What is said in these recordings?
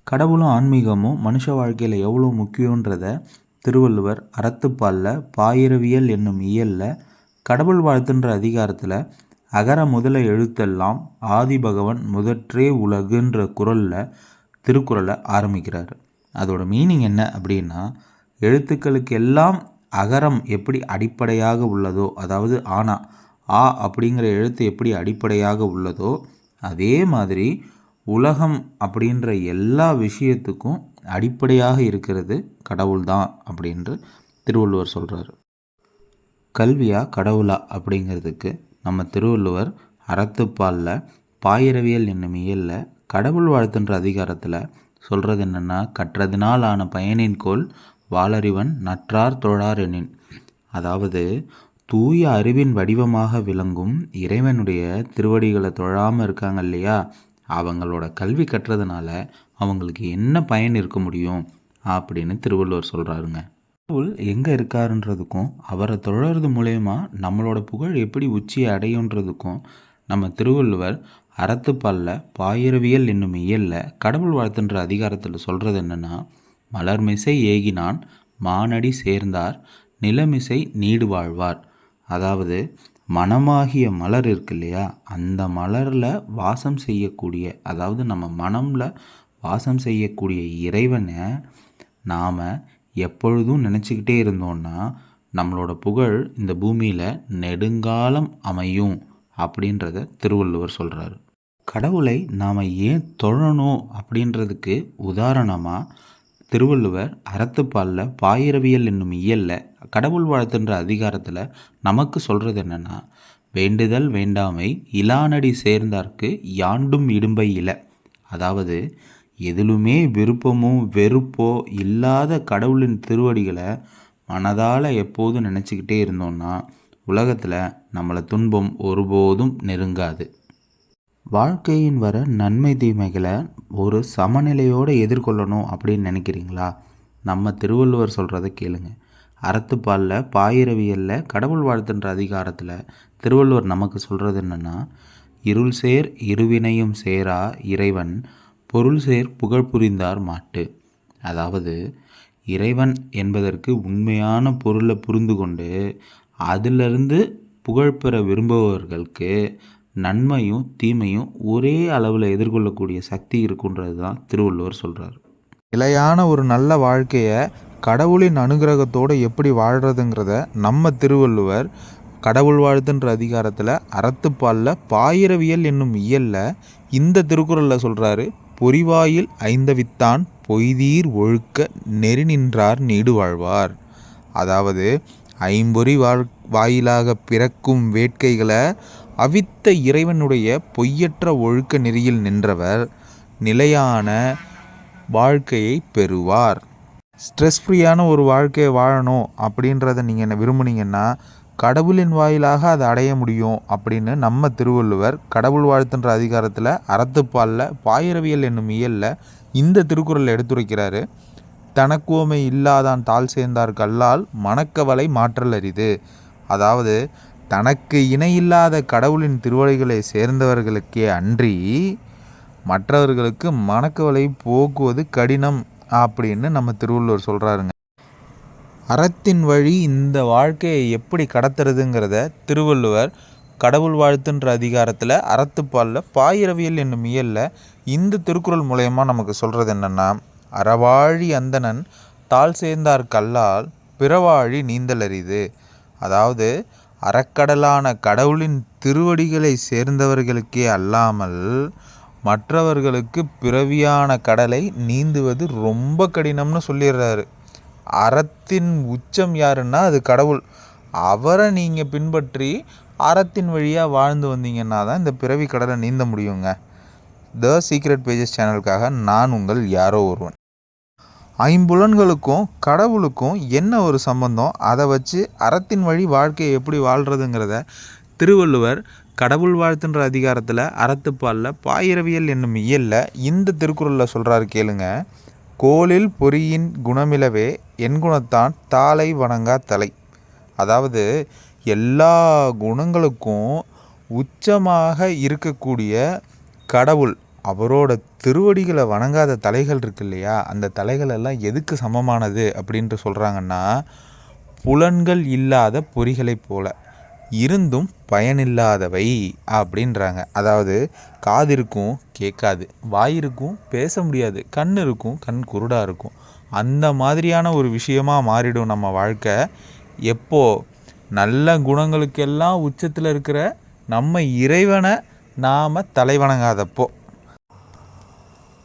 கடவுளும் ஆன்மீகமும் மனுஷ வாழ்க்கையில் எவ்வளோ முக்கியன்றத திருவள்ளுவர் அறத்துப்பாலில் பாயிரவியல் என்னும் இயலில் கடவுள் வாழ்த்துன்ற அதிகாரத்தில் அகர முதல எழுத்தெல்லாம் ஆதி பகவன் முதற்றே உலகுன்ற குரலில் திருக்குறளை ஆரம்பிக்கிறார். அதோட மீனிங் என்ன அப்படின்னா, எழுத்துக்களுக்கு எல்லாம் அகரம் எப்படி அடிப்படையாக உள்ளதோ, அதாவது ஆனா ஆ அப்படிங்கிற எழுத்து எப்படி அடிப்படையாக உள்ளதோ அதே மாதிரி உலகம் அப்படின்ற எல்லா விஷயத்துக்கும் அடிப்படையாக இருக்கிறது கடவுள் தான் அப்படின்று திருவள்ளுவர் சொல்கிறார். கல்வியா கடவுளா அப்படிங்கிறதுக்கு நம்ம திருவள்ளுவர் அறத்துப்பாலில் பாயிரவியல் என்னும் இயலில் கடவுள் வாழ்த்துன்ற அதிகாரத்தில் சொல்கிறது என்னென்னா, கற்றதினால் ஆன பயனின்கோள் வாளறிவன் நற்றார் தொழார் எனின். அதாவது தூய அறிவின் வடிவமாக விளங்கும் இறைவனுடைய திருவடிகளை தொழாமல் இருக்காங்க இல்லையா, அவங்களோட கல்வி கட்டுறதுனால அவங்களுக்கு என்ன பயன் இருக்க முடியும் அப்படின்னு திருவள்ளுவர் சொல்கிறாருங்க. கடவுள் எங்கே இருக்காருன்றதுக்கும் அவரை தொழறது மூலயமா நம்மளோட புகழ் எப்படி உச்சியை அடையுன்றதுக்கும் நம்ம திருவள்ளுவர் அறத்துப்பாலில் பாயிரவியல் என்னும் இயலில் கடவுள் வாழ்த்துன்ற அதிகாரத்தில் சொல்கிறது என்னென்னா, மலர்மிசை ஏகினான் மானடி சேர்ந்தார் நிலமிசை நீடு வாழ்வார். அதாவது மனமாகிய மலர் இருக்கு இல்லையா, அந்த மலரில் வாசம் செய்யக்கூடிய, அதாவது நம்ம மனமில் வாசம் செய்யக்கூடிய இறைவனை நாம் எப்பொழுதும் நினச்சிக்கிட்டே இருந்தோன்னா நம்மளோட புகழ் இந்த பூமியில் நெடுங்காலம் அமையும் அப்படின்றத திருவள்ளுவர் சொல்கிறாரு. கடவுளை நாம் ஏன் தொழணும் அப்படின்றதுக்கு உதாரணமாக திருவள்ளுவர் அறத்துப்பாலில் பாயிரவியல் என்னும் இயலில் கடவுள் வாழ்த்துன்ற அதிகாரத்தில் நமக்கு சொல்கிறது என்னென்னா, வேண்டுதல் வேண்டாமை இலானடி சேர்ந்தார்க்கு யாண்டும் இடும்பை இல. அதாவது எதிலுமே விருப்பமோ வெறுப்போ இல்லாத கடவுளின் திருவடிகளை மனதால் எப்போதும் நினச்சிக்கிட்டே இருந்தோன்னா உலகத்தில் நம்மளை துன்பம் ஒருபோதும் நெருங்காது. வாழ்க்கையின் வர நன்மை தீமைகளை ஒரு சமநிலையோடு எதிர்கொள்ளணும் அப்படின்னு நினைக்கிறீங்களா? நம்ம திருவள்ளுவர் சொல்கிறத கேளுங்க. அறத்துப்பாலில் பாயிரவியலில் கடவுள் வாழ்த்துன்ற அதிகாரத்தில் திருவள்ளுவர் நமக்கு சொல்கிறது என்னென்னா, இருள் சேர் இருவினையும் சேரா இறைவன் பொருள் சேர் புகழ் புரிந்தார் மாட்டு. அதாவது இறைவன் என்பதற்கு உண்மையான பொருளை புரிந்து கொண்டு அதிலிருந்து புகழ் பெற விரும்புபவர்களுக்கு நன்மையும் தீமையும் ஒரே அளவில் எதிர்கொள்ளக்கூடிய சக்தி இருக்குன்றது தான் திருவள்ளுவர் சொல்கிறார். நிலையான ஒரு நல்ல வாழ்க்கையை கடவுளின் அனுகிரகத்தோடு எப்படி வாழ்கிறதுங்கிறத நம்ம திருவள்ளுவர் கடவுள் வாழ்த்துன்ற அதிகாரத்தில் அறத்துப்பாலில் பாயிரவியல் என்னும் இயலில் இந்த திருக்குறளில் சொல்கிறாரு. பொறிவாயில் ஐந்தவித்தான் பொய்தீர் ஒழுக்க நெறி நின்றார் நீடு வாழ்வார். அதாவது ஐம்பொறி வாயிலாக பிறக்கும் வேட்கைகளை அவித்த இறைவனுடைய பொய்யற்ற ஒழுக்க நெறியில் நின்றவர் நிலையான வாழ்க்கையை பெறுவார். ஸ்ட்ரெஸ் ஃப்ரீயான ஒரு வாழ்க்கையை வாழணும் அப்படின்றத நீங்கள் என்ன விரும்புனீங்கன்னா கடவுளின் வாயிலாக அதை அடைய முடியும் அப்படின்னு நம்ம திருவள்ளுவர் கடவுள் வாழ்த்துன்ற அதிகாரத்தில் அறத்துப்பாலில் பாயிரவியல் என்னும் இயலில் இந்த திருக்குறளை எடுத்துரைக்கிறாரு. தனக்குவமை இல்லாதான் தாழ் சேர்ந்தார் கல்லால் மணக்கவலை மாற்றல் அரிது. அதாவது தனக்கு இணையில்லாத கடவுளின் திருவடிகளை சேர்ந்தவர்களுக்கே அன்றி மற்றவர்களுக்கு மணக்கவலை போக்குவது கடினம் அப்படின்னு நம்ம திருவள்ளுவர் சொல்கிறாருங்க. அறத்தின் வழி இந்த வாழ்க்கையை எப்படி கடத்துறதுங்கிறத திருவள்ளுவர் கடவுள் வாழ்த்துன்ற அதிகாரத்தில் அறத்துப்பாலில் பாயிரவியல் என்னும் இயலில் இந்த திருக்குறள் மூலயமா நமக்கு சொல்கிறது என்னென்னா, அறவாழி அந்தணன் தாழ் சேர்ந்தார் கல்லால் பிறவாழி நீந்தல் அரிது. அதாவது அறக்கடலான கடவுளின் திருவடிகளை சேர்ந்தவர்களுக்கே அல்லாமல் மற்றவர்களுக்கு பிறவியான கடலை நீந்துவது ரொம்ப கடினம்னு சொல்லிடுறாரு. அறத்தின் உச்சம் யாருன்னா அது கடவுள். அவரை நீங்கள் பின்பற்றி அறத்தின் வழியாக வாழ்ந்து வந்தீங்கன்னா தான் இந்த பிறவி கடலை நீந்த முடியுங்க. த சீக்ரெட் பேஜஸ் சேனலுக்காக நான் உங்கள் யாரோ ஒருவன். ஐம்புலன்களுக்கும் கடவுளுக்கும் என்ன ஒரு சம்பந்தம், அதை வச்சு அறத்தின் வழி வாழ்க்கையை எப்படி வாழ்கிறதுங்கிறத திருவள்ளுவர் கடவுள் வாழ்த்துன்ற அதிகாரத்தில் அறத்துப்பாலில் பாயிரவியல் என்னும் இயலில் இந்த திருக்குறளில் சொல்கிறாரு கேளுங்க. கோலில் பொறியின் குணமிலவே என் குணத்தான் தாளை வணங்கா தலை. அதாவது எல்லா குணங்களுக்கும் உச்சமாக இருக்கக்கூடிய கடவுள் அவரோட திருவடிகளை வணங்காத தலைகள் இருக்கு இல்லையா, அந்த தலைகள் எல்லாம் எதுக்கு சமமானது அப்படின்ட்டு சொல்கிறாங்கன்னா, புலன்கள் இல்லாத பொறிகளைப் போல இருந்தும் பயனில்லாதவை அப்படின்றாங்க. அதாவது காது இருக்கும் கேட்காது, வாய் இருக்கும் பேச முடியாது, கண் இருக்கும் கண் குருடாக இருக்கும். அந்த மாதிரியான ஒரு விஷயமாக மாறிடும் நம்ம வாழ்க்கை. எப்போ நல்ல குணங்களுக்கெல்லாம் உச்சத்தில் இருக்கிற நம்ம இறைவனை நாம் தலைவணங்காதப்போ.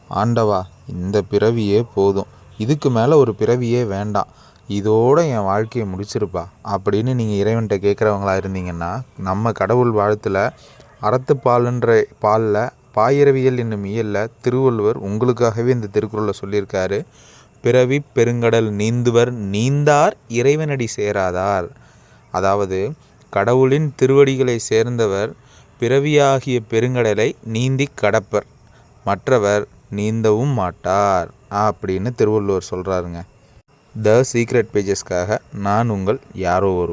ஆண்டவா, இந்த பிறவியே போதும், இதுக்கு மேலே ஒரு பிறவியே வேண்டாம், இதோடு என் வாழ்க்கையை முடிச்சிருப்பா அப்படின்னு நீங்கள் இறைவன்கிட்ட கேட்குறவங்களா இருந்தீங்கன்னா, நம்ம கடவுள் வாழ்த்தில் அறத்துப்பாலுன்ற பாலில் பாயிரவியல் என்னும் இயலில் திருவள்ளுவர் உங்களுக்காகவே இந்த திருக்குறளை சொல்லியிருக்காரு. பிறவி பெருங்கடல் நீந்துவர் நீந்தார் இறைவனடி சேராதார். அதாவது கடவுளின் திருவடிகளை சேர்ந்தவர் பிறவியாகிய பெருங்கடலை நீந்தி கடப்பர், மற்றவர் நீந்தவும் மாட்டார் அப்படின்னு திருவள்ளுவர் சொல்கிறாருங்க. த சீக்ரெட் பேஜஸ்க்காக நான் உங்கள் யாரோ ஒரு